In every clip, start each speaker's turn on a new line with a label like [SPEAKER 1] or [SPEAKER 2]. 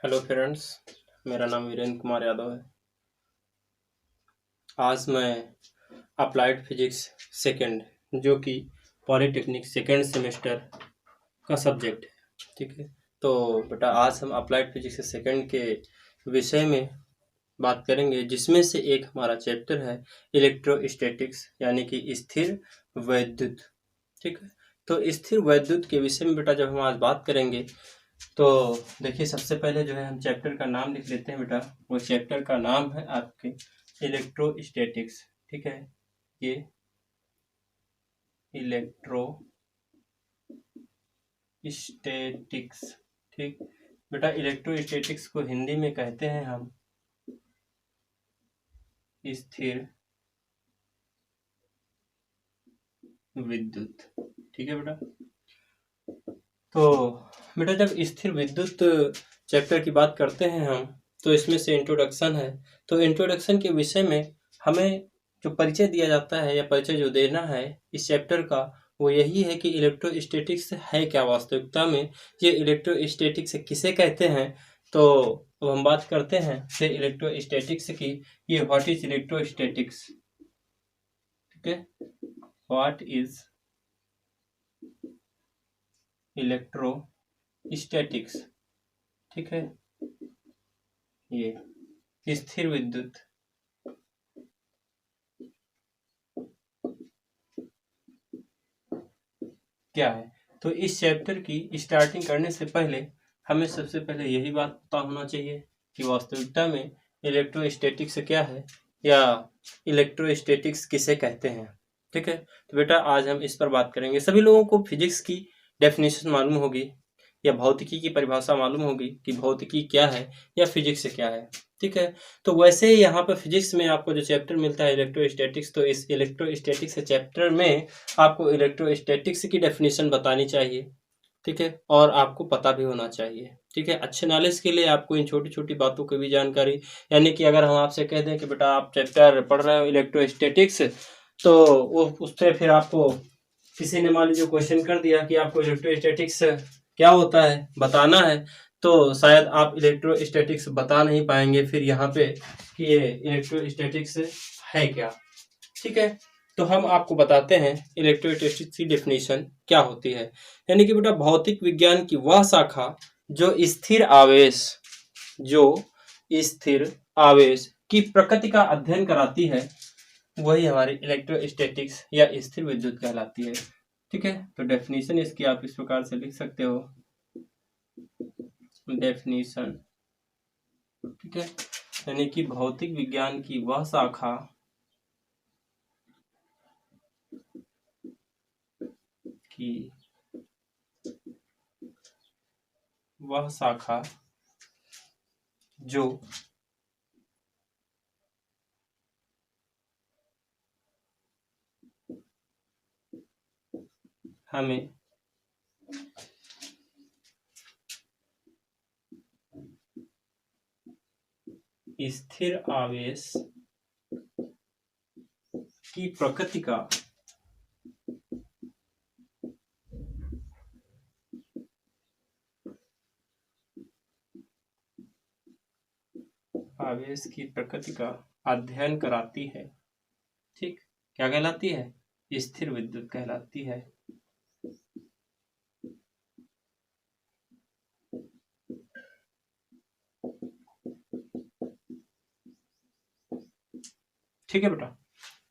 [SPEAKER 1] Hello friends, मेरा नाम वीरेंद्र कुमार यादव है। आज मैं अप्लाइड फिजिक्स सेकंड जो कि पॉलीटेक्निक सेकंड सेमेस्टर का सब्जेक्ट है, ठीक है। तो बेटा आज हम अप्लाइड फिजिक्स सेकंड के विषय में बात करेंगे, जिसमें से एक हमारा चैप्टर है इलेक्ट्रोस्टैटिक्स यानी कि स्थिर वैद्युत, ठीक है। तो स्थिर वैद्युत के विषय में बेटा जब हम आज बात करेंगे तो देखिए, सबसे पहले जो है हम चैप्टर का नाम लिख लेते हैं बेटा। वो चैप्टर का नाम है आपके इलेक्ट्रोस्टैटिक्स, ठीक है। ये इलेक्ट्रोस्टैटिक्स, ठीक बेटा। इलेक्ट्रोस्टैटिक्स को हिंदी में कहते हैं हम स्थिर विद्युत, ठीक है बेटा। तो बेटा जब स्थिर विद्युत चैप्टर की बात करते हैं हम, तो इसमें से इंट्रोडक्शन है। तो इंट्रोडक्शन के विषय में हमें जो परिचय दिया जाता है या परिचय जो देना है इस चैप्टर का, वो यही है कि इलेक्ट्रोस्टैटिक्स है क्या वास्तविकता में, ये इलेक्ट्रोस्टैटिक्स किसे कहते हैं। तो अब हम बात करते हैं से इलेक्ट्रोस्टैटिक्स की। ये व्हाट इज इलेक्ट्रोस्टैटिक्स, ठीक है। व्हाट इज इलेक्ट्रोस्टैटिक्स, ठीक है। ये स्थिर विद्युत क्या है। तो इस चैप्टर की स्टार्टिंग करने से पहले हमें सबसे पहले यही बात पता होना चाहिए कि वास्तविकता में इलेक्ट्रोस्टैटिक्स क्या है या इलेक्ट्रोस्टैटिक्स किसे कहते हैं, ठीक है। तो बेटा आज हम इस पर बात करेंगे। सभी लोगों को फिजिक्स की डेफिनेशन मालूम होगी या भौतिकी की परिभाषा मालूम होगी कि भौतिकी क्या है या फिजिक्स क्या है, ठीक है। तो वैसे ही यहाँ पर फिजिक्स में आपको जो चैप्टर मिलता है इलेक्ट्रोस्टैटिक्स, तो इस इलेक्ट्रोस्टैटिक्स चैप्टर में आपको इलेक्ट्रोस्टैटिक्स की डेफिनेशन बतानी चाहिए, ठीक है। और आपको पता भी होना चाहिए, ठीक है। अच्छे नॉलेज के लिए आपको इन छोटी छोटी बातों की भी जानकारी, यानी कि अगर हम आपसे कह दें कि बेटा आप चैप्टर पढ़ रहे हो इलेक्ट्रोस्टैटिक्स, तो वो उससे फिर आपको किसी ने मान लीजिए क्वेश्चन कर दिया कि आपको इलेक्ट्रोस्टैटिक्स क्या होता है बताना है, तो शायद आप इलेक्ट्रोस्टैटिक्स बता नहीं पाएंगे फिर यहाँ पे कि ये इलेक्ट्रोस्टैटिक्स है क्या, ठीक है। तो हम आपको बताते हैं इलेक्ट्रोस्टैटिक्स की डेफिनेशन क्या होती है। यानी कि बेटा भौतिक विज्ञान की वह शाखा जो जो स्थिर आवेश की प्रकृति का अध्ययन कराती है, वही हमारी इलेक्ट्रोस्टैटिक्स या स्थिर विद्युत कहलाती है, ठीक है। तो डेफिनेशन इसकी आप इस प्रकार से लिख सकते हो, डेफिनेशन, ठीक है। यानी कि भौतिक विज्ञान की वह शाखा जो हमें स्थिर आवेश की प्रकृति का अध्ययन कराती है, ठीक। क्या कहलाती है? स्थिर विद्युत कहलाती है, ठीक है बेटा।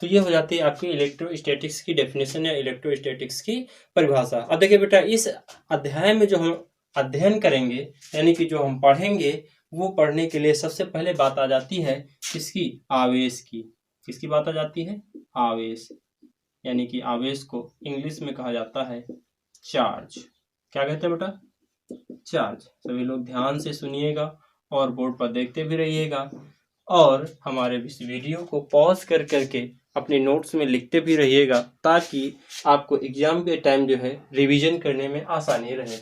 [SPEAKER 1] तो ये हो जाती है आपकी इलेक्ट्रोस्टैटिक्स की डेफिनेशन या इलेक्ट्रोस्टैटिक्स की परिभाषा। अब देखिए बेटा, इस अध्याय में जो हम अध्ययन करेंगे यानी कि जो हम पढ़ेंगे, वो पढ़ने के लिए सबसे पहले बात आ जाती है किसकी? आवेश की। किसकी बात आ जाती है? आवेश। यानी कि आवेश को इंग्लिश में कहा जाता है चार्ज। क्या कहते हैं बेटा? चार्ज। सभी लोग ध्यान से सुनिएगा और बोर्ड पर देखते भी रहिएगा, और हमारे इस वीडियो को पॉज कर करके अपने नोट्स में लिखते भी रहिएगा, ताकि आपको एग्जाम के टाइम जो है रिवीजन करने में आसानी रहे,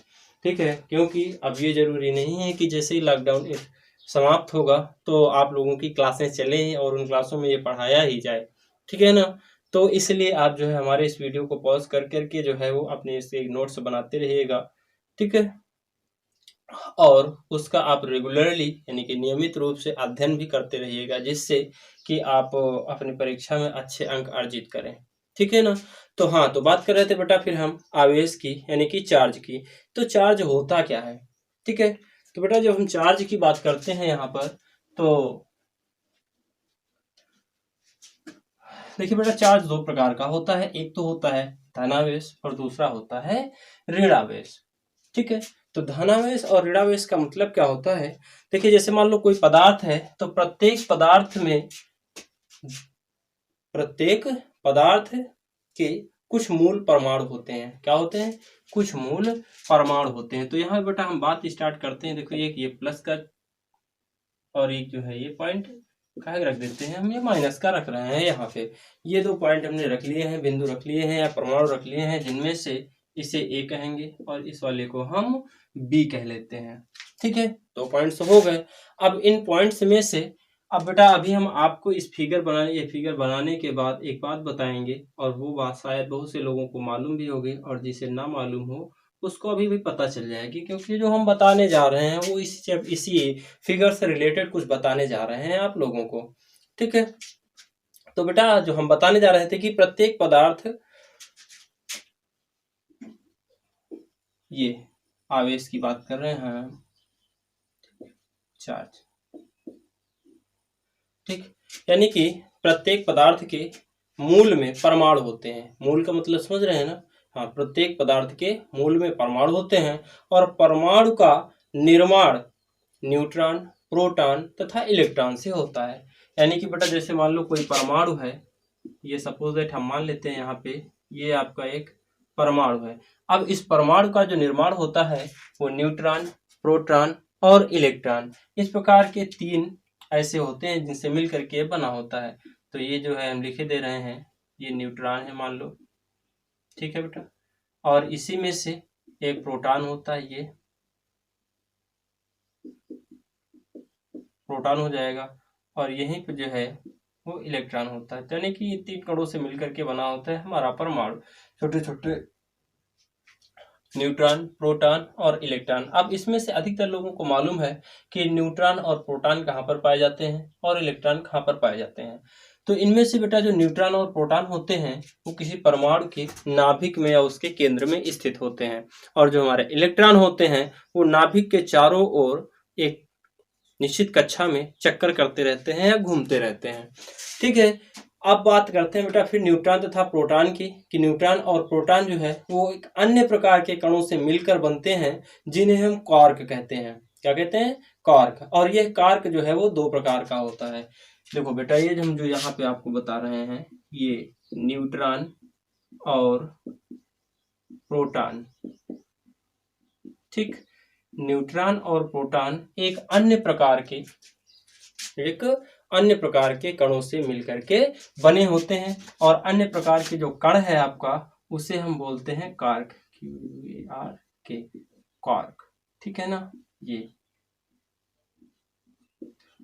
[SPEAKER 1] ठीक है। क्योंकि अब ये जरूरी नहीं है कि जैसे ही लॉकडाउन समाप्त होगा तो आप लोगों की क्लासें चलें और उन क्लासों में ये पढ़ाया ही जाए, ठीक है ना। तो इसलिए आप जो है हमारे इस वीडियो को पॉज कर करके जो है वो अपने इसके नोट्स बनाते रहिएगा, ठीक है। और उसका आप रेगुलरली यानी कि नियमित रूप से अध्ययन भी करते रहिएगा, जिससे कि आप अपनी परीक्षा में अच्छे अंक अर्जित करें। ठीक है ना। तो हाँ, तो बात कर रहे थे बेटा फिर हम आवेश की यानी कि चार्ज की। तो चार्ज होता क्या है? ठीक है, तो बेटा जब हम चार्ज की बात करते हैं यहाँ पर, तो देखिए बेटा, चार्ज दो प्रकार का होता है। एक तो होता है धनावेश और दूसरा होता है ऋणावेश। ठीक है, तो धनावेश और ऋणावेश का मतलब क्या होता है? देखिए, जैसे मान लो कोई पदार्थ है, तो प्रत्येक पदार्थ के कुछ मूल परमाणु होते हैं। क्या होते हैं? कुछ मूल परमाणु होते हैं। तो यहाँ बेटा हम बात स्टार्ट करते हैं। देखो, एक ये प्लस का और एक जो है ये पॉइंट का रख देते हैं, हम ये माइनस का रख रहे हैं। यहाँ पे ये दो पॉइंट हमने रख लिए हैं, बिंदु रख लिए हैं या परमाणु रख लिए हैं, जिनमें से इसे ए कहेंगे और इस वाले को हम बी कह लेते हैं। ठीक है, दो पॉइंट्स हो गए। अब इन पॉइंट्स में से अब बेटा अभी हम आपको ये फिगर बनाने के बाद एक बात बताएंगे, और वो बात शायद बहुत से लोगों को मालूम भी होगी, और जिसे ना मालूम हो उसको अभी भी पता चल जाएगी, क्योंकि जो हम बताने जा रहे हैं वो इसी फिगर से रिलेटेड कुछ बताने जा रहे हैं आप लोगों को। ठीक है, तो बेटा जो हम बताने जा रहे थे कि प्रत्येक पदार्थ, ये आवेश की बात कर रहे हैं, चार्ज। ठीक, यानी कि प्रत्येक पदार्थ के मूल में परमाणु होते हैं। मूल का मतलब समझ रहे हैं ना? हाँ, प्रत्येक पदार्थ के मूल में परमाणु होते हैं, और परमाणु का निर्माण न्यूट्रॉन, प्रोटॉन तथा इलेक्ट्रॉन से होता है। यानी कि बेटा जैसे मान लो कोई परमाणु है, ये सपोज दैट हम मान लेते हैं यहाँ पे ये आपका एक परमाणु है। अब इस परमाणु का जो निर्माण होता है वो न्यूट्रॉन, प्रोटॉन और इलेक्ट्रॉन, इस प्रकार के तीन ऐसे होते हैं जिनसे मिल करके बना होता है। तो ये जो है हम लिखे दे रहे हैं, ये न्यूट्रॉन है मान लो। ठीक है बेटा, और इसी में से एक प्रोटॉन होता है, ये प्रोटॉन हो जाएगा, और यहीं पे जो है वो इलेक्ट्रॉन होता है। यानी कि ये तीन कणों से मिलकर के बना होता है हमारा परमाणु, छोटे छोटे न्यूट्रॉन, प्रोटॉन और इलेक्ट्रॉन। अब इसमें से अधिकतर लोगों को मालूम है कि न्यूट्रॉन और प्रोटॉन कहाँ पर पाए जाते हैं और इलेक्ट्रॉन कहाँ पर पाए जाते हैं। तो इनमें से बेटा जो न्यूट्रॉन और प्रोटॉन होते हैं वो किसी परमाणु के नाभिक में या उसके केंद्र में स्थित होते हैं, और जो हमारे इलेक्ट्रॉन होते हैं वो नाभिक के चारों ओर एक निश्चित कक्षा में चक्कर करते रहते हैं या घूमते रहते हैं। ठीक है, अब बात करते हैं बेटा फिर न्यूट्रॉन तथा प्रोटॉन की, कि न्यूट्रॉन और प्रोटॉन जो है वो एक अन्य प्रकार के कणों से मिलकर बनते हैं, जिन्हें हम क्वार्क कहते हैं। क्या कहते हैं? क्वार्क। और ये क्वार्क जो है वो दो प्रकार का होता है। देखो बेटा, ये हम जो यहाँ पे आपको बता रहे हैं, ये न्यूट्रॉन और प्रोटॉन। ठीक, न्यूट्रॉन और प्रोटॉन एक अन्य प्रकार के कणों से मिलकर के बने होते हैं, और अन्य प्रकार के जो कण है आपका उसे हम बोलते हैं क्वार्क, QARK, क्वार्क। ठीक है ना? ये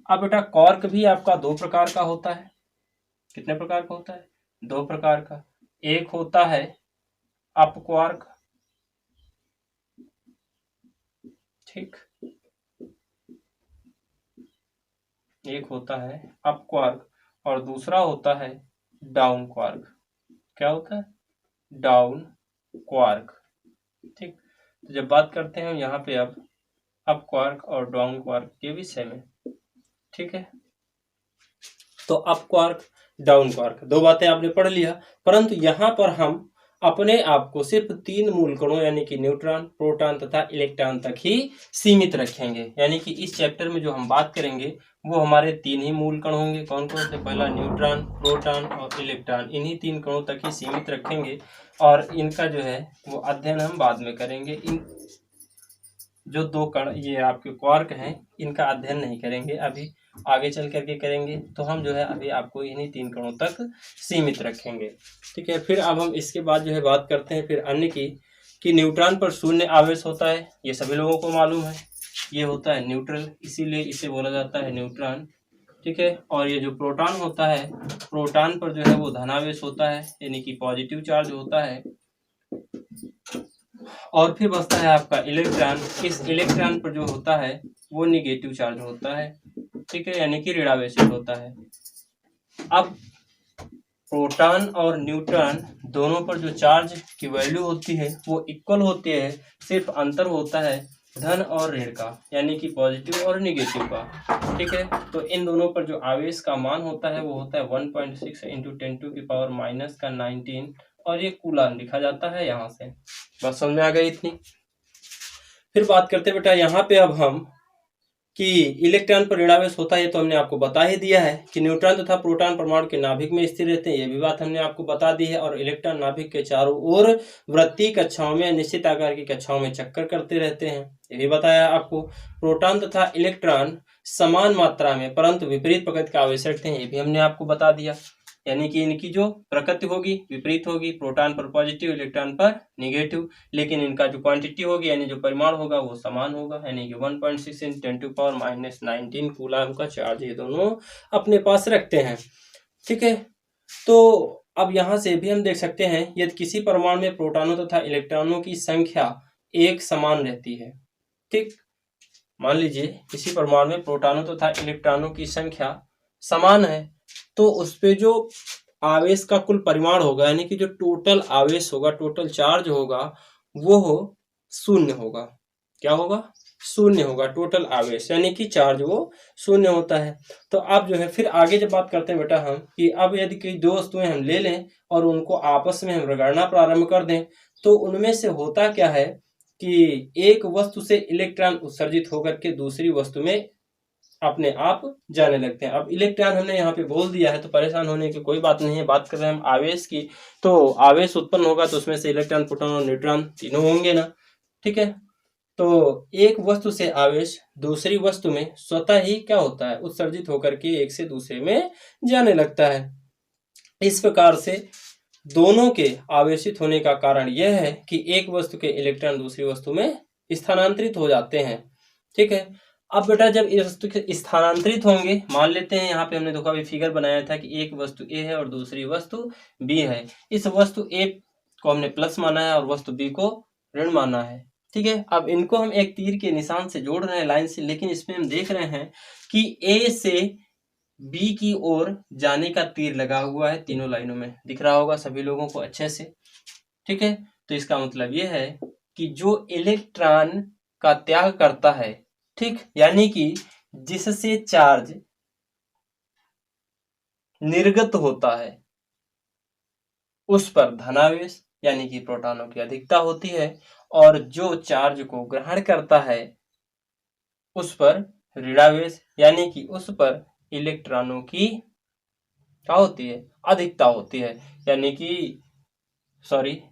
[SPEAKER 1] अब बेटा क्वार्क भी आपका दो प्रकार का होता है। कितने प्रकार का होता है? दो प्रकार का। एक होता है अप क्वार्क, ठीक, एक होता है अप क्वार्क और दूसरा होता है डाउन क्वार्क। क्या होता है? Down quark. ठीक, तो जब बात करते हैं हम यहाँ पे अब अप क्वार्क और डाउन क्वार्क के विषय में। ठीक है, तो अप क्वार्क, डाउन क्वार्क, दो बातें आपने पढ़ लिया, परंतु यहाँ पर हम अपने आप को सिर्फ तीन मूल कणों यानी कि न्यूट्रॉन, प्रोटॉन तथा इलेक्ट्रॉन तक ही सीमित रखेंगे। यानी कि इस चैप्टर में जो हम बात करेंगे वो हमारे तीन ही मूल कण होंगे। कौन कौन से? पहला न्यूट्रॉन, प्रोटॉन और इलेक्ट्रॉन, इन्हीं तीन कणों तक ही सीमित रखेंगे, और इनका जो है वो अध्ययन हम बाद में करेंगे। इन जो दो कण ये आपके क्वार्क हैं, इनका अध्ययन नहीं करेंगे, अभी आगे चल करके करेंगे। तो हम जो है अभी आपको इन्हीं तीन कणों तक सीमित रखेंगे। ठीक है, फिर अब हम इसके बाद जो है बात करते हैं फिर अन्य की, कि न्यूट्रॉन पर शून्य आवेश होता है, ये सभी लोगों को मालूम है। ये होता है न्यूट्रल, इसीलिए इसे बोला जाता है न्यूट्रॉन। ठीक है, और ये जो प्रोटॉन होता है, प्रोटॉन पर जो है वो धनावेश होता है, यानी कि पॉजिटिव चार्ज होता है। और फिर बचता है आपका इलेक्ट्रॉन। इस इलेक्ट्रॉन पर जो होता है वो निगेटिव चार्ज होता है, ठीक है, यानी कि ऋणावेशित होता है। अब प्रोटॉन और न्यूट्रॉन दोनों पर जो चार्ज की वैल्यू होती है वो इक्वल होती है, सिर्फ अंतर होता है धन और ऋण का, यानी कि पॉजिटिव और निगेटिव का, ठीक है। तो इन दोनों पर जो आवेश का मान होता है वो होता है 1.6 इंटू 10⁻⁻⁹ और ये कूलाम लिखा जाता है यहाँ से। बस समझ में आ गई इतनी। फिर बात करते बेटा यहाँ पे अब हम कि इलेक्ट्रॉन पर ऋणावेश होता है, तो हमने आपको बता ही दिया है कि न्यूट्रॉन तथा प्रोटॉन परमाणु के नाभिक में स्थिर रहते हैं, ये भी बात हमने आपको बता दी है। और इलेक्ट्रॉन नाभिक के चारों ओर वृत्तीय कक्षाओं में, निश्चित आकार की कक्षाओं में चक्कर करते रहते हैं, ये भी बताया आपको। प्रोटॉन तथा इलेक्ट्रॉन समान मात्रा में परंतु विपरीत प्रकृति का आवेश रखते हैं, ये भी हमने आपको बता दिया। यानी कि इनकी जो प्रकृति होगी विपरीत होगी, प्रोटॉन पर पॉजिटिव, इलेक्ट्रॉन पर निगेटिव, लेकिन इनका जो क्वांटिटी होगी यानी जो परिमाण होगा वो समान होगा, यानी कि 1.6 × 10⁻⁻19 कूलाम का चार्ज ये दोनों अपने पास रखते हैं, ठीक है। तो अब यहाँ से भी हम देख सकते हैं यदि किसी परमाणु में प्रोटॉनों तथा इलेक्ट्रॉनों की संख्या एक समान रहती है, ठीक, मान लीजिए किसी परमाणु में प्रोटॉनों तथा इलेक्ट्रॉनों की संख्या समान है, तो उस पे जो आवेश का कुल परिमाण होगा यानी कि जो टोटल आवेश होगा, टोटल चार्ज होगा, वो शून्य होगा। क्या होगा? शून्य होगा। टोटल आवेश यानी कि चार्ज वो शून्य होता है। तो अब जो है फिर आगे जब बात करते हैं बेटा हम कि अब यदि कोई दो वस्तुएं हम ले लें और उनको आपस में हम रगड़ना प्रारंभ कर दें, तो उनमें से होता क्या है कि एक वस्तु से इलेक्ट्रॉन उत्सर्जित होकर के दूसरी वस्तु में अपने आप जाने लगते हैं। अब इलेक्ट्रॉन हमने यहाँ पे बोल दिया है तो परेशान होने की कोई बात नहीं है। बात कर रहे हैं हम आवेश की, तो आवेश उत्पन्न होगा तो उसमें से इलेक्ट्रॉन, प्रोटॉन और न्यूट्रॉन तीनों होंगे ना, ठीक है। तो एक वस्तु से आवेश दूसरी वस्तु में स्वतः ही क्या होता है, उत्सर्जित होकर के एक से दूसरे में जाने लगता है। इस प्रकार से दोनों के आवेशित होने का कारण यह है कि एक वस्तु के इलेक्ट्रॉन दूसरी वस्तु में स्थानांतरित हो जाते हैं, ठीक है। अब बेटा जब इस वस्तु के स्थानांतरित होंगे, मान लेते हैं यहाँ पे हमने देखो अभी फिगर बनाया था कि एक वस्तु ए है और दूसरी वस्तु बी है। इस वस्तु ए को हमने प्लस माना है और वस्तु बी को ऋण माना है, ठीक है। अब इनको हम एक तीर के निशान से जोड़ रहे हैं लाइन से, लेकिन इसमें हम देख रहे हैं कि ए से बी की ओर जाने का तीर लगा हुआ है, तीनों लाइनों में दिख रहा होगा सभी लोगों को अच्छे से, ठीक है। तो इसका मतलब यह है कि जो इलेक्ट्रॉन का त्याग करता है, ठीक, यानी कि जिससे चार्ज निर्गत होता है उस पर धनावेश यानी कि प्रोटॉनों की अधिकता होती है, और जो चार्ज को ग्रहण करता है उस पर ऋणावेश यानी कि उस पर इलेक्ट्रॉनों की क्या होती है, अधिकता होती है। यानी कि सॉरी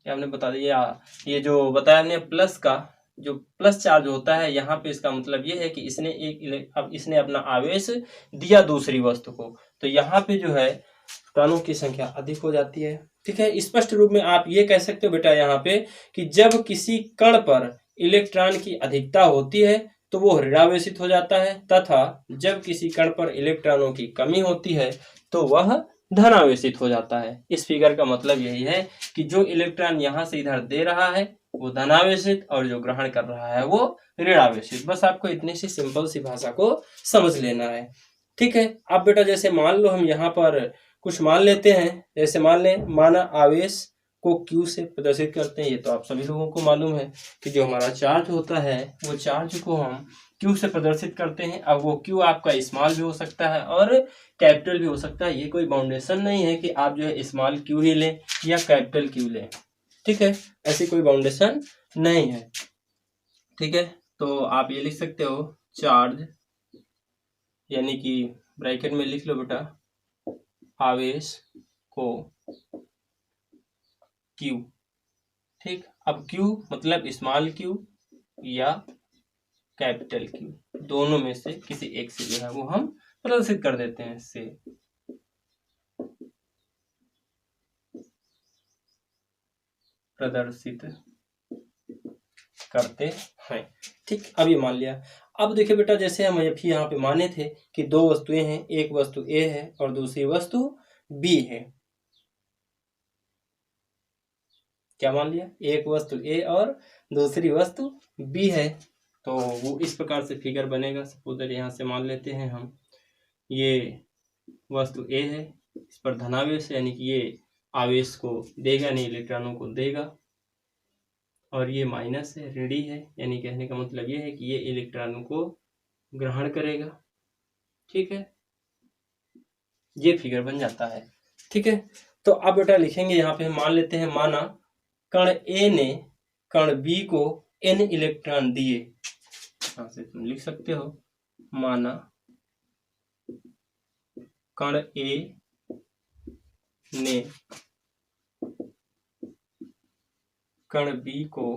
[SPEAKER 1] हमने बता दिया, ये जो बताया हमने प्लस का, जो प्लस चार्ज होता है यहाँ पे इसका मतलब ये है कि इसने अपना आवेश दिया दूसरी वस्तु को, तो यहाँ पे जो है प्रोटॉनों की संख्या अधिक हो जाती है, ठीक है। स्पष्ट रूप में आप ये कह सकते हो बेटा यहाँ पे कि जब किसी कण पर इलेक्ट्रॉन की अधिकता होती है तो वो ऋणावेशित हो जाता है, तथा जब किसी कण पर इलेक्ट्रॉनों की कमी होती है तो वह धनावेशित हो जाता है। इस फिगर का मतलब यही है कि जो इलेक्ट्रॉन यहाँ से इधर दे रहा है वो धनावेशित और जो ग्रहण कर रहा है वो ऋणावेशित। बस आपको इतनी सी सिंपल सी भाषा को समझ लेना है, ठीक है। अब बेटा जैसे मान लो हम यहाँ पर कुछ मान लेते हैं, जैसे मान लें माना आवेश को Q से प्रदर्शित करते हैं। ये तो आप सभी लोगों को मालूम है कि जो हमारा चार्ज होता है वो चार्ज को हम Q से प्रदर्शित करते हैं। अब वो Q आपका स्मॉल भी हो सकता है और कैपिटल भी हो सकता है, ये कोई बाउंडेशन नहीं है कि आप जो है स्मॉल Q ही लें या कैपिटल Q लें, ठीक है, ऐसी कोई बाउंडेशन नहीं है, ठीक है। तो आप ये लिख सकते हो चार्ज यानी कि ब्रैकेट में लिख लो बेटा आवेश को Q, ठीक। अब Q मतलब स्मॉल Q या कैपिटल Q, दोनों में से किसी एक से जो है वो हम प्रदर्शित कर देते हैं, से प्रदर्शित करते हैं, ठीक। अब ये मान लिया। अब देखिए बेटा जैसे हम अभी यहाँ पे माने थे कि दो वस्तुएं हैं, एक वस्तु A है और दूसरी वस्तु B है, क्या मान लिया, एक वस्तु ए और दूसरी वस्तु बी है। तो वो इस प्रकार से फिगर बनेगा। सपोज यहाँ से मान लेते हैं हम, ये वस्तु ए है, इस पर धनावेश है, यानी कि ये आवेश को देगा नहीं, इलेक्ट्रॉनों को देगा, और ये माइनस है, ऋणी है, यानी कहने का मतलब ये है कि ये इलेक्ट्रॉनों को ग्रहण करेगा। ठीक है, ये फिगर बन जाता है। ठीक है, तो अब बेटा लिखेंगे यहाँ पे, मान लेते हैं, माना कण ए ने कण बी को n इलेक्ट्रॉन दिए। यहाँ से तुम लिख सकते हो, माना कण ए ने कण बी को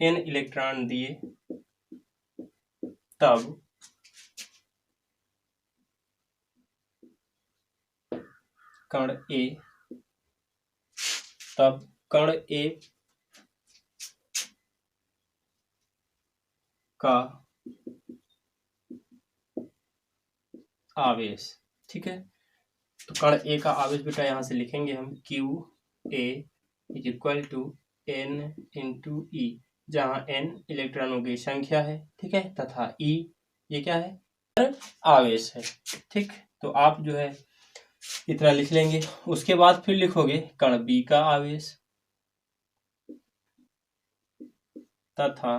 [SPEAKER 1] n इलेक्ट्रॉन दिए, तब कण ए का आवेश। ठीक है, तो कण ए का आवेश बेटा यहाँ से लिखेंगे हम, Q A is equal to n into E, जहाँ n इलेक्ट्रॉनों की संख्या है। ठीक है, तथा E ये क्या है, आवेश है। ठीक, तो आप जो है इतना लिख लेंगे। उसके बाद फिर लिखोगे कण बी का आवेश तथा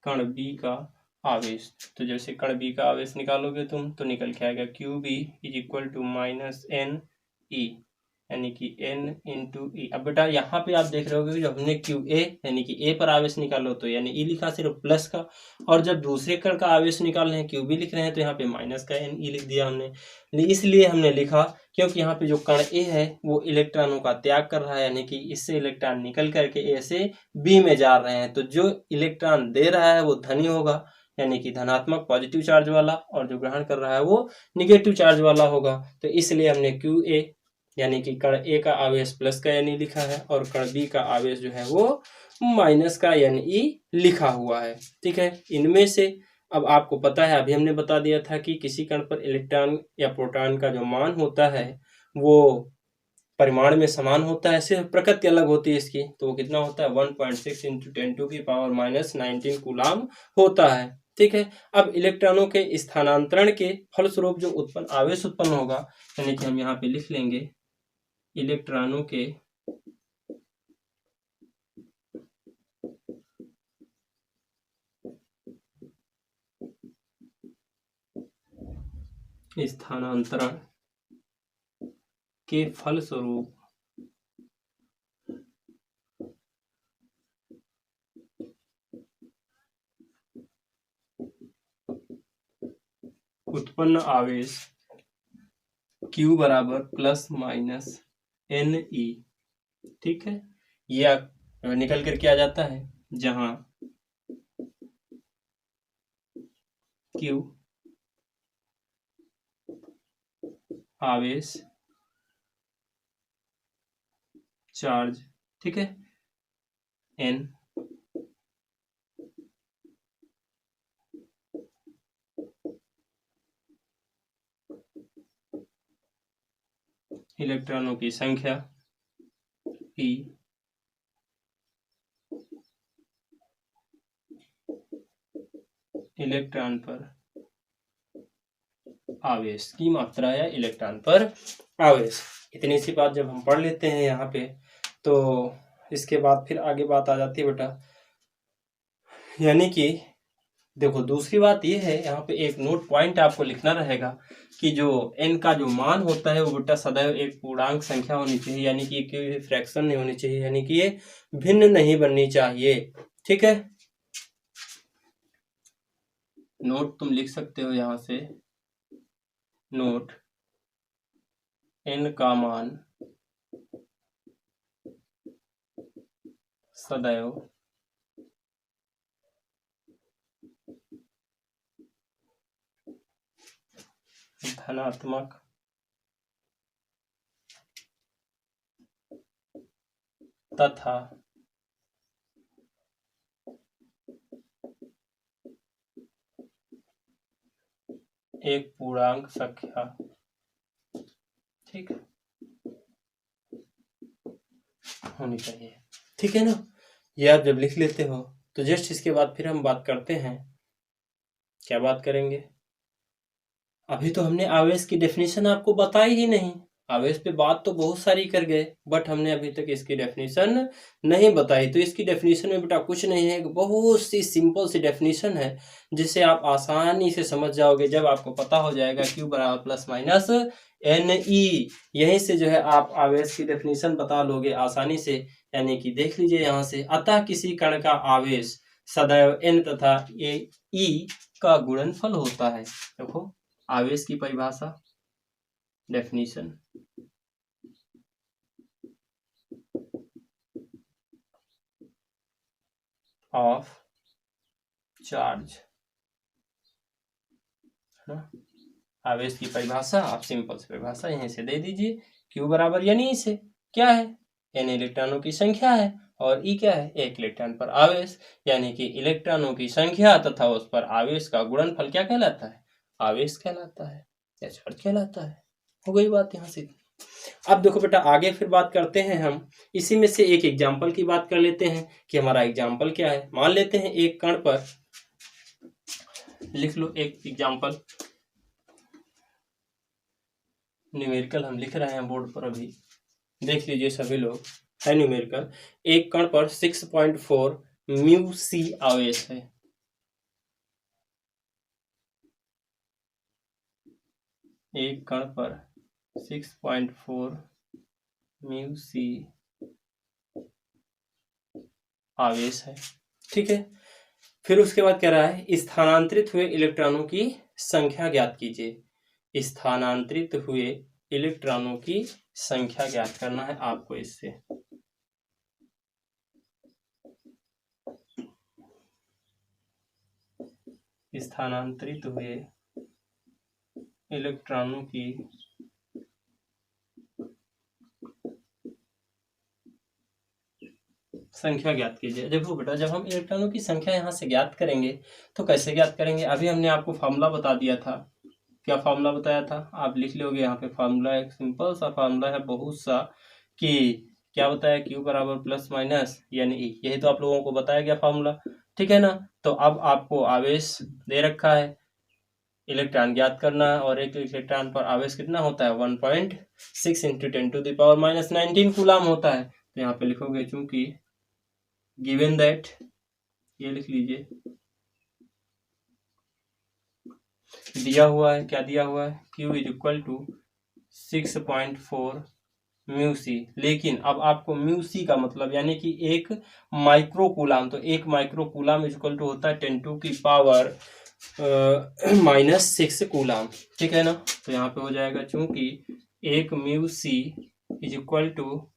[SPEAKER 1] कण बी का आवेश। तो जैसे कण बी का आवेश निकालोगे तुम, तो निकल के आएगा Q B is equal to minus N E, यानी कि n इंटू ई। अब बेटा यहाँ पे आप देख रहे होगे, जब हमने क्यू ए यानी कि ए पर आवेश निकालो तो यानी ई लिखा सिर्फ प्लस का, और जब दूसरे कण का आवेश निकाल रहे हैं क्यू बी लिख रहे हैं तो यहाँ पे माइनस का n ई लिख दिया हमने। इसलिए हमने लिखा क्योंकि यहाँ पे जो कण ए है वो इलेक्ट्रॉनों का त्याग कर रहा है, यानी कि इससे इलेक्ट्रॉन निकल करके ए से बी में जा रहे हैं। तो जो इलेक्ट्रॉन दे रहा है वो धनी होगा, यानी कि धनात्मक पॉजिटिव चार्ज वाला, और जो ग्रहण कर रहा है वो निगेटिव चार्ज वाला होगा। तो इसलिए हमने क्यू ए यानी कि कण ए का आवेश प्लस का यानी लिखा है, और कण बी का आवेश जो है वो माइनस का यानी ई लिखा हुआ है। ठीक है, इनमें से अब आपको पता है, अभी हमने बता दिया था कि किसी कण पर इलेक्ट्रॉन या प्रोटॉन का जो मान होता है वो परिमाण में समान होता है, सिर्फ प्रकृति अलग होती है इसकी। तो वो कितना होता है, 1.6 इंटू 10⁻⁻⁻⁹ कूलाम होता है। ठीक है, अब इलेक्ट्रॉनों के स्थानांतरण के फलस्वरूप जो आवेश उत्पन्न होगा, यानी कि हम यहाँ पे लिख लेंगे इलेक्ट्रॉनों के स्थानांतरण के फलस्वरूप उत्पन्न आवेश Q बराबर प्लस माइनस एन ई। ठीक है, ये निकल करके आ जाता है, जहां Q आवेश चार्ज, ठीक है, N इलेक्ट्रॉनों की संख्या, E इलेक्ट्रॉन पर आवेश की मात्रा या इलेक्ट्रॉन पर आवेश। इतनी सी बात जब हम पढ़ लेते हैं यहाँ पे, तो इसके बाद फिर आगे बात आ जाती है बेटा, यानी कि देखो दूसरी बात ये है, यहाँ पे एक नोट पॉइंट आपको लिखना रहेगा कि जो n का जो मान होता है वो बेटा सदैव एक पूर्णांक संख्या होनी चाहिए, यानी कि कोई फ्रैक्शन नहीं होनी चाहिए, यानी कि ये भिन्न नहीं बननी चाहिए। ठीक है, नोट तुम लिख सकते हो यहाँ से, नोट n का मान सदैव धनात्मक तथा एक पूर्णांक संख्या, ठीक होनी चाहिए, ठीक है ना। ये आप जब लिख लेते हो तो जस्ट इसके बाद फिर हम बात करते हैं, क्या बात करेंगे। अभी तो हमने आवेश की डेफिनेशन आपको बताई ही नहीं। आवेश पे बात तो बहुत सारी कर गए, बट हमने अभी तक इसकी डेफिनेशन नहीं बताई। तो इसकी डेफिनेशन में बेटा कुछ नहीं है, बहुत सी सिंपल सी डेफिनेशन है जिसे आप आसानी से समझ जाओगे जब आपको पता हो जाएगा Q बराबर प्लस माइनस NE। यहीं से जो है आप आवेश की डेफिनेशन बता लोगे आसानी से। यानी कि देख लीजिए यहाँ से, अतः किसी कण का आवेश सदैव N तथा E का गुणनफल होता है। देखो आवेश की परिभाषा, डेफिनेशन, ऑफ चार्ज, है ना। आवेश की परिभाषा आप सिंपल से परिभाषा यहीं से दे दीजिए, Q बराबर यानी E से क्या है, N इलेक्ट्रॉनों की संख्या है और E क्या है, एक इलेक्ट्रॉन पर आवेश, यानी कि इलेक्ट्रॉनों की संख्या तथा उस पर आवेश का गुणनफल क्या कहलाता है, आवेश कहलाता है या चार्ज कहलाता है। हो गई बात यहाँ से। अब देखो बेटा आगे फिर बात करते हैं हम, इसी में से एक एग्जाम्पल की बात कर लेते हैं कि हमारा एग्जाम्पल क्या है। मान लेते हैं एक कण पर, लिख लो एक एग्जाम्पल, न्यूमेरिकल हम लिख रहे हैं बोर्ड पर, अभी देख लीजिए सभी लोग, है न्यूमेरिकल। एक कण पर 6.4 म्यू सी आवेश है। एक कण पर 6.4 म्यू सी आवेश है, ठीक है। फिर उसके बाद कह रहा है स्थानांतरित हुए इलेक्ट्रॉनों की संख्या ज्ञात कीजिए। स्थानांतरित हुए इलेक्ट्रॉनों की संख्या ज्ञात करना है आपको इससे। स्थानांतरित हुए इलेक्ट्रॉनों की संख्या ज्ञात कीजिए। देखो बेटा जब हम इलेक्ट्रॉनों की संख्या यहाँ से ज्ञात करेंगे तो कैसे ज्ञात करेंगे, अभी हमने आपको फार्मूला बता दिया था। क्या फार्मूला बताया था, आप लिख लोगे यहाँ पे फार्मूला, एक सिंपल सा फार्मूला है बहुत सा, कि क्या बताया, Q बराबर प्लस माइनस यानी E। यही तो आप लोगों को बताया गया फार्मूला, ठीक है ना। तो अब आपको आवेश दे रखा है, इलेक्ट्रॉन ज्ञात करना है, और एक इलेक्ट्रॉन पर आवेश कितना होता है, 1.6 इंटू 10⁻⁻19 कूलाम होता है। तो यहाँ पे लिखोगे चूंकि गिवन दैट, ये लिख लीजिए, दिया हुआ है, क्या दिया हुआ है, Q is equal to 6.4 mu C. लेकिन अब आपको म्यू सी का मतलब यानी कि एक माइक्रो कूलाम, तो एक micro coulomb is equal to होता है 10⁻⁻6 कूलाम, ठीक है ना। तो यहाँ पे हो जाएगा चूंकि एक mu C is equal to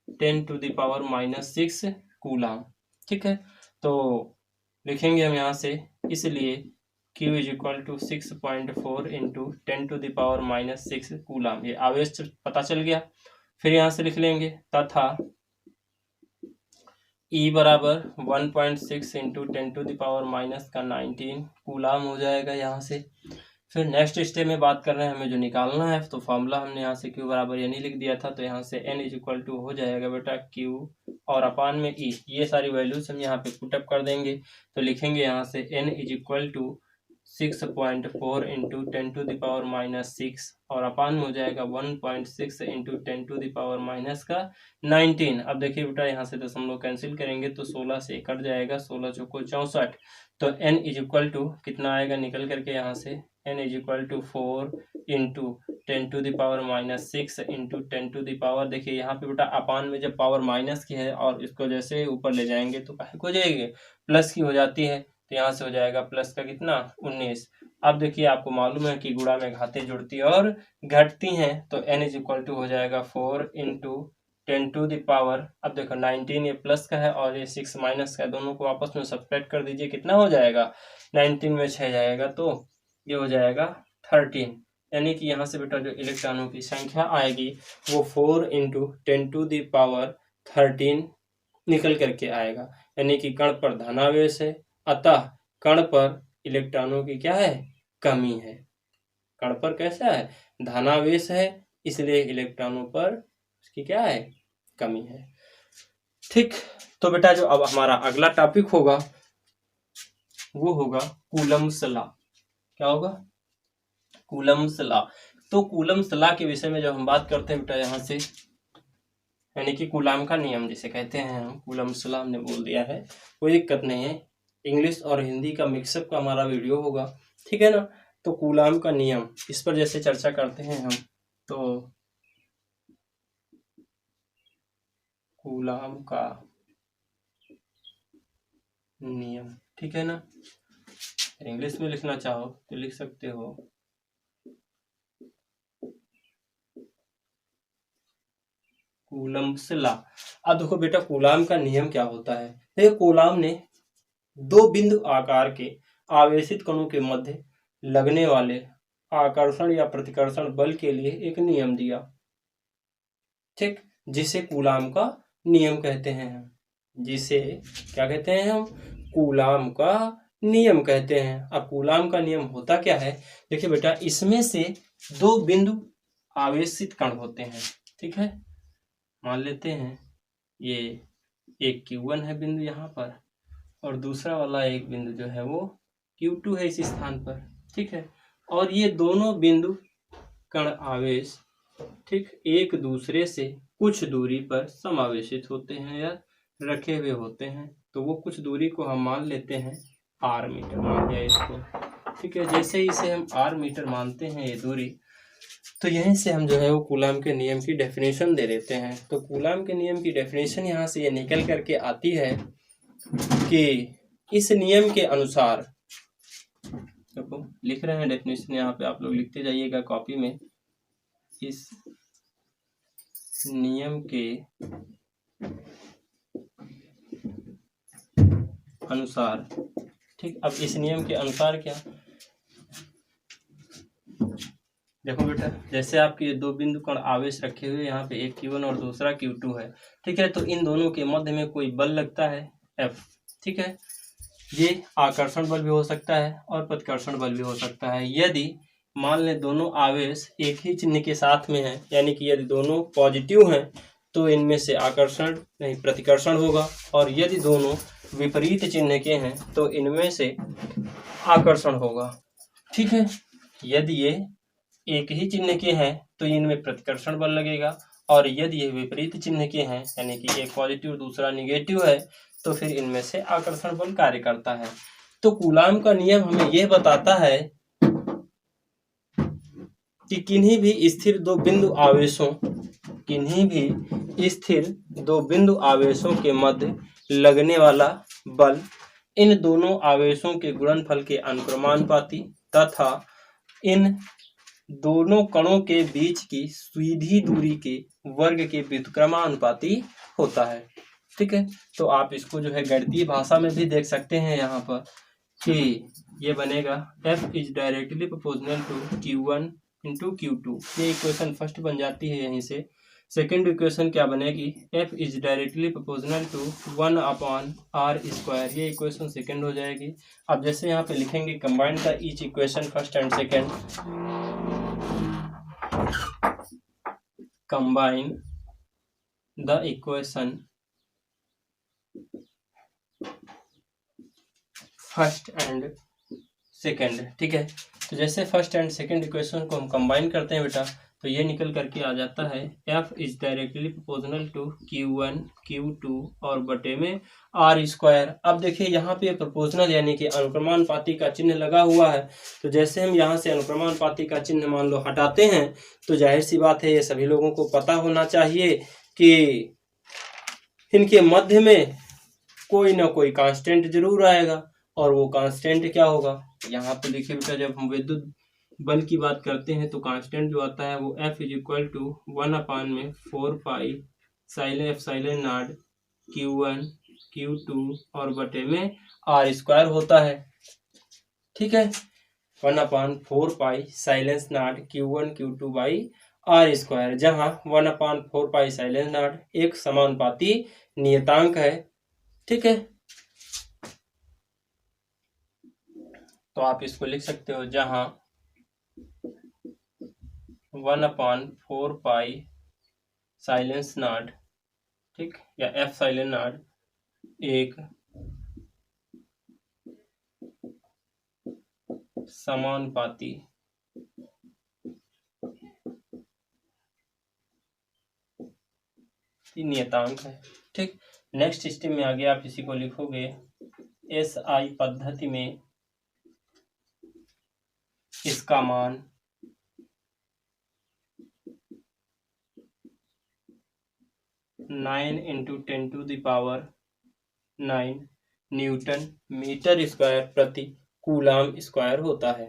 [SPEAKER 1] 10⁻⁻6 coulomb, ठीक है। तो लिखेंगे हम यहाँ से, इसलिए Q is equal to 6.4 into 10⁻⁻6 coulomb, ये आवेश पता चल गया। फिर यहाँ से लिख लेंगे तथा E बराबर 1.6 इंटू 10⁻⁻19 कूलाम हो जाएगा यहाँ से। फिर नेक्स्ट स्टेप में बात कर रहे हैं हमें जो निकालना है, तो फॉर्मूला हमने यहाँ से Q बराबर यानी लिख दिया था, तो यहाँ से N इज इक्वल टू हो जाएगा बेटा Q और अपान में E, ये सारी वैल्यूज हम यहाँ पे पुटअप कर देंगे। तो लिखेंगे यहाँ से N is equal to 6.4 into 10⁻⁻6 और अपान में हो जाएगा 1.6 इंटू 10⁻⁻19। अब देखिए बेटा यहाँ से दशमलव कैंसिल करेंगे तो 16 से कट जाएगा, 16 चौको 64। तो n इज इक्वल टू कितना आएगा निकल करके यहाँ से, n is equal to 4 into 10⁻⁻6 into 10⁻, देखिए यहाँ पे बेटा अपान में जब पावर माइनस की है और इसको जैसे ऊपर ले जाएंगे तो काहे को हो जाएगी, प्लस की हो जाती है। तो यहाँ से हो जाएगा प्लस का कितना 19। अब देखिए आपको मालूम है कि गुणा में घातें जुड़ती और घटती हैं, तो n इज इक्वल टू हो जाएगा 4 इंटू 10⁻, अब देखो 19 ये प्लस का है और ये 6 माइनस का है, दोनों को आपस में सब्ट्रैक्ट कर दीजिए, कितना हो जाएगा, 19 में 6 जाएगा तो ये हो जाएगा 13। यानी कि यहाँ से बेटा जो इलेक्ट्रॉनों की संख्या आएगी वो 4 इंटू 10⁻13 निकल करके आएगा। यानी कि कण पर धनावेश है, अतः कण पर इलेक्ट्रॉनों की क्या है, कमी है। कण पर कैसा है, धनावेश है, इसलिए इलेक्ट्रॉनों पर उसकी क्या है, कमी है। ठीक, तो बेटा जो अब हमारा अगला टॉपिक होगा वो होगा कूलम्ब्स लॉ। क्या होगा, कूलम्ब्स लॉ। तो कूलम्ब्स लॉ के विषय में जब हम बात करते हैं बेटा यहाँ से, यानी कि कूलाम का नियम जिसे कहते हैं हम, कूलम्ब्स लॉ हमने बोल दिया है, कोई दिक्कत नहीं है। इंग्लिश और हिंदी का मिक्सअप का हमारा वीडियो होगा, ठीक है ना। तो कूलाम का नियम, इस पर जैसे चर्चा करते हैं हम, तो कूलाम का नियम, ठीक है ना। इंग्लिश में लिखना चाहो तो लिख सकते हो, कूलम्ब्स लॉ। अब देखो बेटा कूलाम का नियम क्या होता है। तो कूलाम ने दो बिंदु आकार के आवेशित कणों के मध्य लगने वाले आकर्षण या प्रतिकर्षण बल के लिए एक नियम दिया, ठीक, जिसे कूलाम का नियम कहते हैं। जिसे क्या कहते हैं हम, कूलाम का नियम कहते हैं। अब कूलाम का नियम होता क्या है, देखिए बेटा, इसमें से दो बिंदु आवेशित कण होते हैं, ठीक है। मान लेते हैं ये एक Q1 है बिंदु यहाँ पर, और दूसरा वाला एक बिंदु जो है वो Q2 है इस स्थान पर, ठीक है। और ये दोनों बिंदु कण आवेश, ठीक, एक दूसरे से कुछ दूरी पर समावेशित होते हैं या रखे हुए होते हैं। तो वो कुछ दूरी को हम मान लेते हैं r मीटर, मान लिया इसको, ठीक है। जैसे ही इसे हम r मीटर मानते हैं ये दूरी, तो यहीं से हम जो है वो कूलाम के नियम की डेफिनेशन दे देते हैं। तो कूलाम के नियम की डेफिनेशन यहाँ से ये निकल करके आती है कि इस नियम के अनुसार, देखो लिख रहे हैं डेफिनेशन यहाँ पे, आप लोग लिखते जाइएगा कॉपी में। इस नियम के अनुसार, ठीक। अब इस नियम के अनुसार क्या, देखो बेटा, जैसे आपके ये दो बिंदु कण आवेश रखे हुए यहाँ पे, एक Q1 और दूसरा Q2 है, ठीक है। तो इन दोनों के मध्य में कोई बल लगता है F, ठीक है। ये आकर्षण बल भी हो सकता है और प्रतिकर्षण बल भी हो सकता है। यदि मान लें दोनों आवेश एक ही चिन्ह के साथ में है, यानी कि यदि दोनों पॉजिटिव हैं तो इनमें से आकर्षण नहीं प्रतिकर्षण होगा, और यदि दोनों विपरीत चिन्ह के हैं तो इनमें से आकर्षण होगा, ठीक है। यदि ये एक ही चिन्ह के हैं तो इनमें प्रतिकर्षण बल लगेगा, और यदि ये विपरीत चिन्ह के हैं, यानी कि एक पॉजिटिव दूसरा निगेटिव है, तो फिर इनमें से आकर्षण बल कार्य करता है। तो कूलाम का नियम हमें यह बताता है कि किन्हीं भी स्थिर दो बिंदु आवेशों के मध्य लगने वाला बल इन दोनों आवेशों के गुणनफल के अनुक्रमानुपाती तथा इन दोनों कणों के बीच की सीधी दूरी के वर्ग के व्युत्क्रमानुपाती होता है, ठीक है। तो आप इसको जो है गणितीय भाषा में भी देख सकते हैं यहाँ पर कि ये बनेगा F is directly proportional to Q1 into Q2। ये इक्वेशन फर्स्ट बन जाती है यहीं से। सेकेंड इक्वेशन क्या बनेगी, F is directly proportional to 1/r²। ये इक्वेशन सेकेंड हो जाएगी। अब जैसे यहाँ पे लिखेंगे combine the each equation first and second, combine the equation first and second, ठीक है। तो जैसे फर्स्ट एंड सेकेंड इक्वेशन को हम कंबाइन करते हैं बेटा, तो ये निकल करके आ जाता है F is directly proportional to Q1 Q2 और बटे में r²। अब देखिए यहाँ पे प्रोपोर्शनल यानी कि अनुक्रमानुपाती का चिन्ह लगा हुआ है। तो जैसे हम यहाँ से अनुक्रमानुपाती का चिन्ह मान लो हटाते हैं, तो जाहिर सी बात है ये सभी लोगों को पता होना चाहिए कि इनके मध्य में कोई ना कोई कांस्टेंट जरूर आएगा, और वो कांस्टेंट क्या होगा, यहाँ पे देखिए बेटा, जब हम विद्युत बल की बात करते हैं तो कांस्टेंट जो आता है वो F is equal to 1/4 pi साइलें एप्सिलॉन नॉट Q1 Q2 और बटे में r² होता है, ठीक है। 1/4 pi epsilon not Q1 Q2 by r², जहाँ 1/4 पाई साइलेंस नॉट एक समानुपाती नियतांक है, ठीक है। तो तो आप इसको लिख सकते हो, जहां 1/4 पाई साइलेंस नॉड, ठीक, या एफ साइलेंट नॉड एक समानुपाती नियतांक है। ठीक, नेक्स्ट स्टेप में आगे आप इसी को लिखोगे, SI पद्धति में इसका मान 9 × 10⁹ न्यूटन मीटर स्क्वायर प्रति कूलाम स्क्वायर होता है।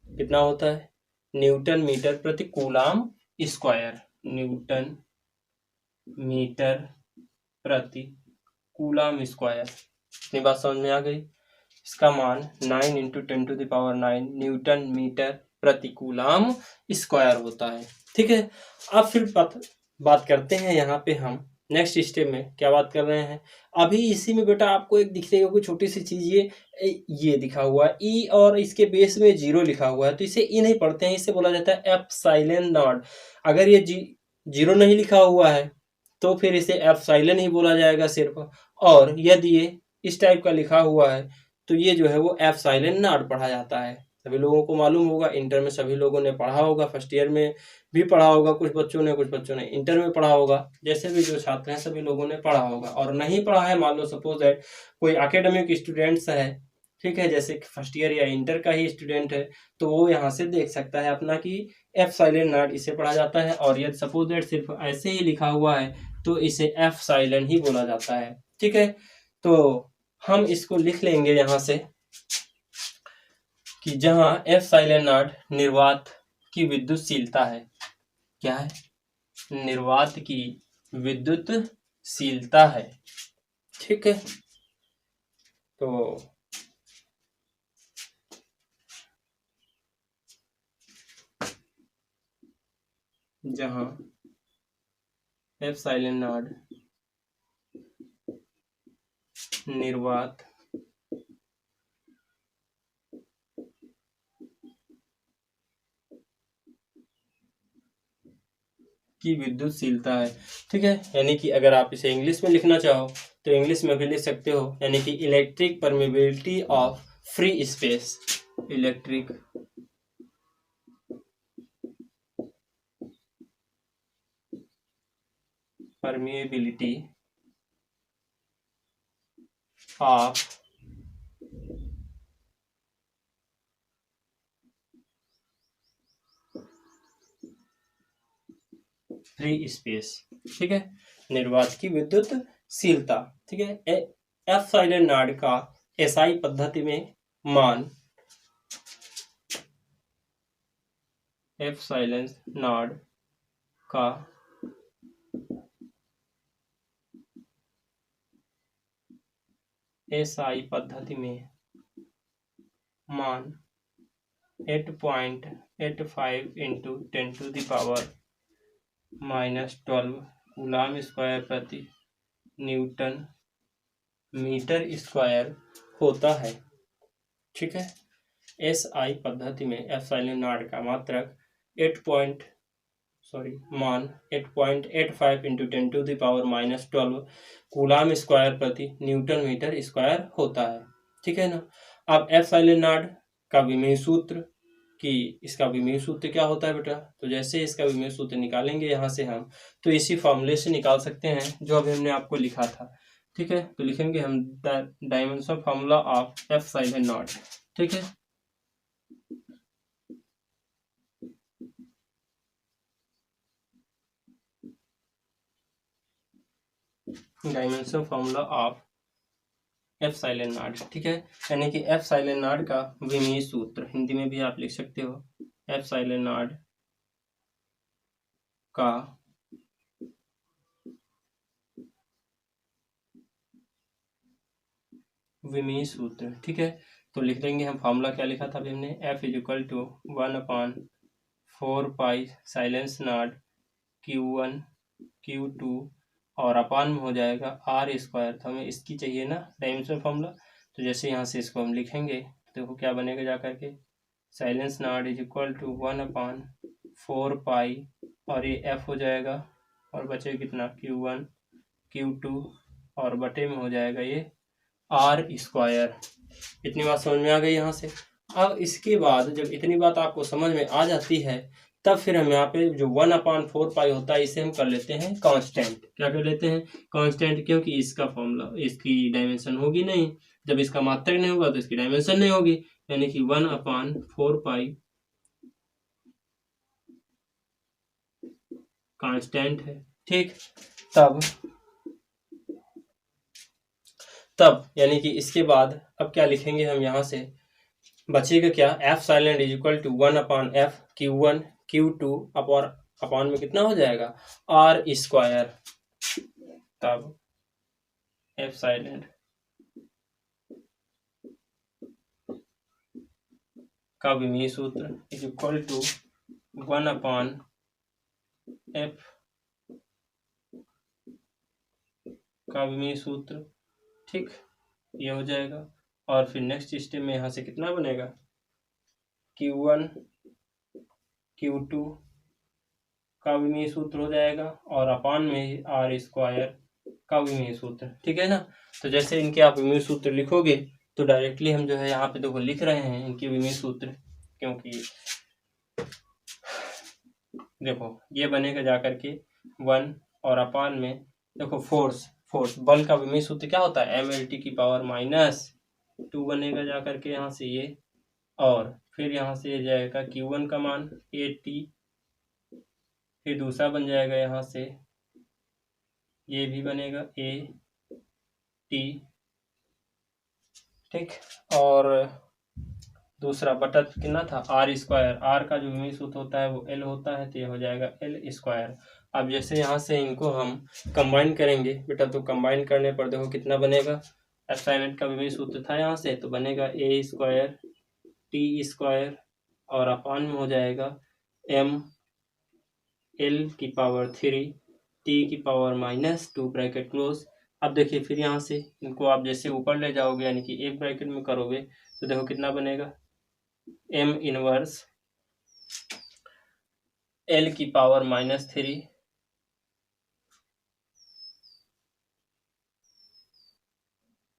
[SPEAKER 1] कितना होता है? न्यूटन मीटर प्रति कूलाम स्क्वायर, न्यूटन मीटर प्रति कूलाम स्क्वायर। इतनी बात समझ में आ गई? इसका मान 9 × 10⁹ न्यूटन मीटर प्रति कूलाम स्क्वायर होता है। ठीक है, अब फिर बात करते हैं यहाँ पे हम नेक्स्ट स्टेप में क्या बात कर रहे हैं। अभी इसी में बेटा आपको एक दिख रही होगी छोटी सी चीज, ये दिखा हुआ है ई और इसके बेस में 0 लिखा हुआ है, तो इसे ई नहीं पढ़ते हैं, इसे बोला जाता है एप्सिलॉन नॉट। अगर ये 0 नहीं लिखा हुआ है तो फिर इसे एप्सिलॉन ही बोला जाएगा सिर्फ, और यदि ये इस टाइप का लिखा हुआ है तो ये जो है वो एप्सिलॉन नॉट पढ़ा जाता है। सभी लोगों को मालूम होगा, इंटर में सभी लोगों ने पढ़ा होगा, फर्स्ट ईयर में भी पढ़ा होगा, कुछ बच्चों ने इंटर में पढ़ा होगा, जैसे भी जो छात्र हैं सभी लोगों ने पढ़ा होगा। और नहीं पढ़ा है, मान लो सपोज दैट कोई एकेडमिक स्टूडेंट्स है, ठीक है, जैसे फर्स्ट ईयर या इंटर का ही स्टूडेंट है, तो वो यहाँ से देख सकता है अपना कि एप्सिलॉन नॉट इसे पढ़ा जाता है, और यदि सपोज दैट सिर्फ ऐसे ही लिखा हुआ है तो इसे एप्सिलॉन ही बोला जाता है। ठीक है, तो हम इसको लिख लेंगे यहाँ से कि जहां एप्सिलॉन नॉट निर्वात की विद्युतशीलता है। क्या है? निर्वात की विद्युतशीलता है। ठीक है, तो जहां एप्सिलॉन नॉट निर्वात की विद्युतशीलता है। ठीक है, यानी कि अगर आप इसे इंग्लिश में लिखना चाहो तो इंग्लिश में भी लिख सकते हो, यानी कि electric permeability of free space, electric permeability of free space. ठीक है, निर्वात की विद्युतशीलता। ठीक है, एप्सिलॉन नॉट का एसआई पद्धति में मान, एप्सिलॉन नॉट का एसआई पद्धति में मान 8.85 × 10⁻⁻12 कूलाम स्क्वायर प्रति न्यूटन मीटर स्क्वायर होता है। ठीक है, एसआई पद्धति में एप्सिलॉन नॉट का मात्रक मान 8.85 × 10⁻⁻12 कूलाम स्क्वायर प्रति न्यूटन मीटर स्क्वायर होता है। ठीक है ना। अब एप्सिलॉन नॉट का विमेय सूत्र, कि इसका विमेय सूत्र क्या होता है बेटा, तो जैसे इसका विमेय सूत्र निकालेंगे यहाँ से हम, तो इसी फॉर्मूले से निकाल सकते हैं जो अभी हमने आपको लिखा था। ठीक है, तो लिखेंगे हम dimension formula of epsilon not. ठीक है, dimension formula of epsilon not. ठीक है, यानी कि एप्सिलॉन नॉट का विमीय सूत्र, हिंदी में भी आप लिख सकते हो, एप्सिलॉन नॉट का विमीय सूत्र। ठीक है, तो लिख देंगे हम, फॉर्मूला क्या लिखा था अभी हमने, F = 1/4 pi epsilon not Q1 Q2 और अपान में हो जाएगा R²। तो हमें इसकी चाहिए ना डायमेंशन फॉर्मूला, तो जैसे यहाँ से इसको हम लिखेंगे देखो क्या बनेगा जा करके, epsilon naught is equal to 1/4 pi, और ये एफ हो जाएगा, और बचेगा कितना Q1 Q2, और बटे में हो जाएगा ये आर स्क्वायर। इतनी बात समझ में आ गई यहाँ से। अब इसके बाद जब इतनी बात आपको समझ में आ जाती है, तब फिर हम यहाँ पे जो 1/4 पाई होता है इसे हम कर लेते हैं कांस्टेंट। क्या कर लेते हैं? कांस्टेंट, क्योंकि इसका फॉर्मूला, इसकी डायमेंशन होगी नहीं, जब इसका मात्रक नहीं होगा तो इसकी डायमेंशन नहीं होगी, यानी कि 1/4 पाई कांस्टेंट है। ठीक, तब यानी कि इसके बाद अब क्या लिखेंगे हम यहाँ से, बचेगा क्या, epsilon is equal to 1/f Q1 Q2 upon में कितना हो जाएगा आर स्क्वायर। तब एफ साइलेंट का विमीय सूत्र इज इक्वल टू 1/f का विमीय सूत्र। ठीक, ये हो जाएगा, और फिर नेक्स्ट स्टेप में यहाँ से कितना बनेगा, Q1 Q2 का विमीय सूत्र हो जाएगा, और अपान में आर स्क्वायर का विमीय सूत्र। ठीक है ना। तो जैसे इनके आप विमीय सूत्र लिखोगे तो डायरेक्टली हम जो है यहाँ पे देखो लिख रहे हैं इनके विमीय सूत्र, क्योंकि देखो ये बनेगा जाकर के 1, और अपान में देखो फोर्स बल का विमीय सूत्र क्या होता है, mLT की पावर -2 बनेगा जाकर के यहाँ से ये, और फिर यहाँ से ये जाएगा Q1 का मान AT, फिर दूसरा बन जाएगा यहाँ से ये भी बनेगा AT। ठीक, और दूसरा बटा कितना था आर स्क्वायर, आर का जो विमीय सूत्र होता है वो L होता है, तो ये हो जाएगा L स्क्वायर। अब जैसे यहाँ से इनको हम कंबाइन करेंगे बेटा, तो कंबाइन करने पर देखो कितना बनेगा, एप्सिलॉन का विमीय सूत्र था यहाँ से, तो बनेगा A स्क्वायर T स्क्वायर, और अपान में हो जाएगा M L की पावर 3 T की पावर -2 ब्रैकेट क्लोज। अब देखिए फिर यहाँ से इनको आप जैसे ऊपर ले जाओगे, यानी कि एक ब्रैकेट में करोगे, तो देखो कितना बनेगा, M इनवर्स L की पावर -3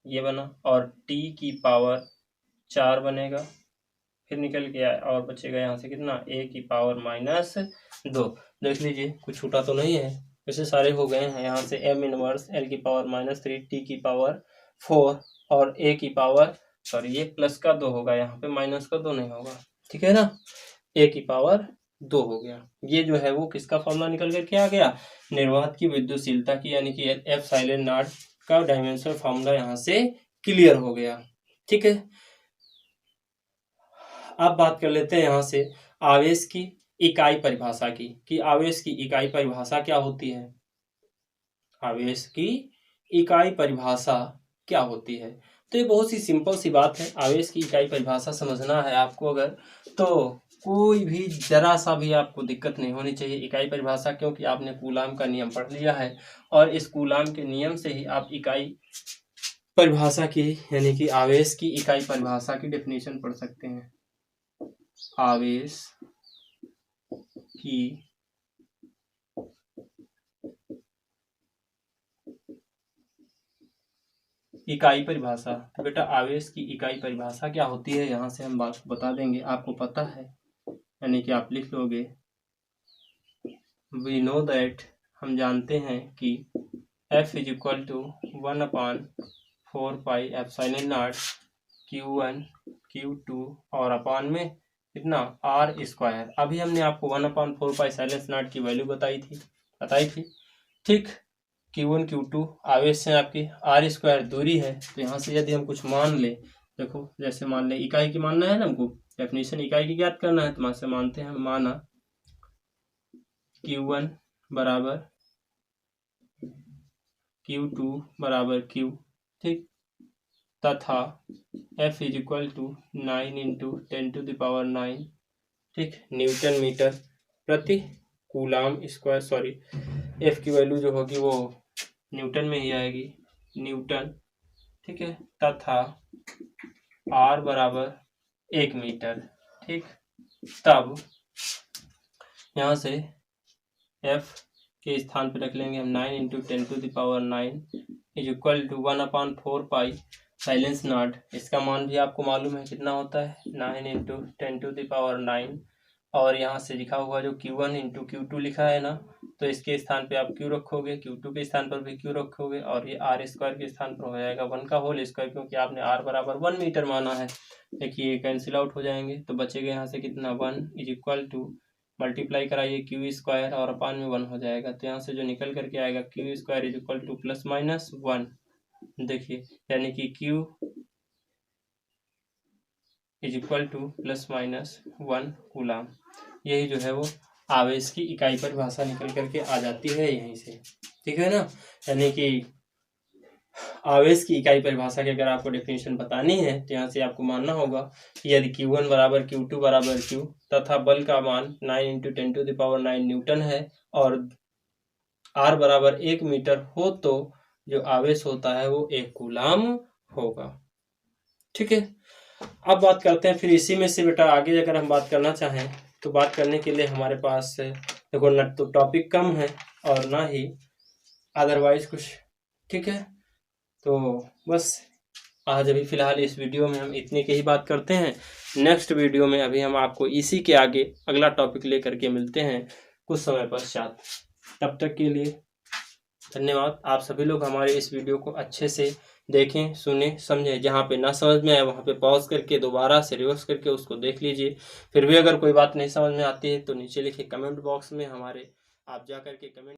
[SPEAKER 1] ये बना, और T की पावर 4 बनेगा, फिर निकल के आए और बचेगा यहाँ से कितना, A की पावर -2। देख लीजिए कुछ छूटा तो नहीं है, वैसे सारे हो गए हैं। यहाँ से M इनवर्स L की पावर -3, T की पावर 4, और A की पावर, सॉरी ये प्लस का 2 होगा, यहाँ पे माइनस का 2 नहीं होगा। ठीक है ना, A की पावर 2 हो गया। ये जो है वो किसका फॉर्मूला निकल कर के आ गया, निर्वात की विद्युतशीलता की, यानी कि एफ साइलेंट नॉट का डायमेंशनल फॉर्मूला यहाँ से क्लियर हो गया। ठीक है, अब बात कर लेते हैं यहाँ से आवेश की इकाई परिभाषा की, कि आवेश की इकाई परिभाषा क्या होती है। आवेश की इकाई परिभाषा क्या होती है, तो ये बहुत सी सिंपल सी बात है। आवेश की इकाई परिभाषा समझना है आपको अगर, तो कोई भी जरा सा भी आपको दिक्कत नहीं होनी चाहिए इकाई परिभाषा, क्योंकि आपने कूलाम का नियम पढ़ लिया है, और इस कूलाम के नियम से ही आप इकाई परिभाषा की, यानी कि आवेश की इकाई परिभाषा की डेफिनेशन पढ़ सकते हैं। आवेश की इकाई परिभाषा, तो बेटा आवेश की इकाई परिभाषा क्या होती है, यहाँ से हम बात बता देंगे, आपको पता है, यानी कि आप लिख लोगे, वी नो दैट, हम जानते हैं कि F is equal to 1/4 pi epsilon naught Q1 Q2, और अपान में कितना R स्क्वायर। अभी हमने आपको 1/4 पाई साइलेंस नॉट की वैल्यू बताई थी। ठीक, Q1 Q2 आवेश से आपकी R स्क्वायर दूरी है, तो यहाँ से यदि हम कुछ मान ले, देखो जैसे मान ले इकाई की मानना है ना हमको, डेफिनेशन इकाई की ज्ञात करना है, तो वहां से मानते हैं, माना Q1 बराबर Q2 बराबर Q, ठीक, तथा F इज इक्वल टू 9 × 10⁹, ठीक, न्यूटन मीटर प्रति कूलाम स्क्वायर। सॉरी, F की वैल्यू जो होगी वो न्यूटन में ही आएगी, न्यूटन। ठीक है, तथा R बराबर 1 मीटर। ठीक, तब यहाँ से F के स्थान पर रख लेंगे हम 9 × 10⁹ is equal to 1/4 pi epsilon naught. इसका मान भी आपको मालूम है कितना होता है, 9 × 10⁹ और यहाँ से लिखा हुआ जो Q1 × Q2 लिखा है ना, तो इसके स्थान पे आप Q रखोगे, Q2 के स्थान पर भी Q रखोगे, और ये R² के स्थान पर हो जाएगा 1 का होल स्क्वायर, क्योंकि आपने R बराबर 1 मीटर माना है। देखिए कैंसिल आउट हो जाएंगे, तो बचेगा यहाँ से कितना, 1 इज इक्वल टू, मल्टीप्लाई कराइए Q² और अपान में 1 हो जाएगा, तो यहाँ से जो निकल करके आएगा Q² इज इक्वल टू ±1। देखिए यानी कि Q is equal to ±1 coulomb. यही जो है वो आवेश की इकाई परिभाषा निकल करके आ जाती है यहीं से। ठीक है ना, यानी कि आवेश की इकाई परिभाषा की अगर आपको डेफिनेशन बतानी है तो यहाँ से आपको मानना होगा कि यदि Q1 बराबर Q2 बराबर Q तथा बल का मान 9 × 10⁹ न्यूटन है और R बराबर 1 मीटर हो, तो जो आवेश होता है वो 1 कूलाम होगा। ठीक है, अब बात करते हैं फिर इसी में से बेटा आगे अगर हम बात करना चाहें तो बात करने के लिए हमारे पास देखो न तो टॉपिक कम है और ना ही अदरवाइज कुछ। ठीक है, तो बस आज अभी फिलहाल इस वीडियो में हम इतने की ही बात करते हैं। नेक्स्ट वीडियो में अभी हम आपको इसी के आगे अगला टॉपिक लेकर के मिलते हैं कुछ समय पश्चात। तब तक के लिए धन्यवाद। आप सभी लोग हमारे इस वीडियो को अच्छे से देखें, सुने, समझें। जहाँ पे ना समझ में आए वहाँ पे पॉज करके दोबारा से रिवर्स करके उसको देख लीजिए। फिर भी अगर कोई बात नहीं समझ में आती है तो नीचे लिखे कमेंट बॉक्स में हमारे आप जा करके कमेंट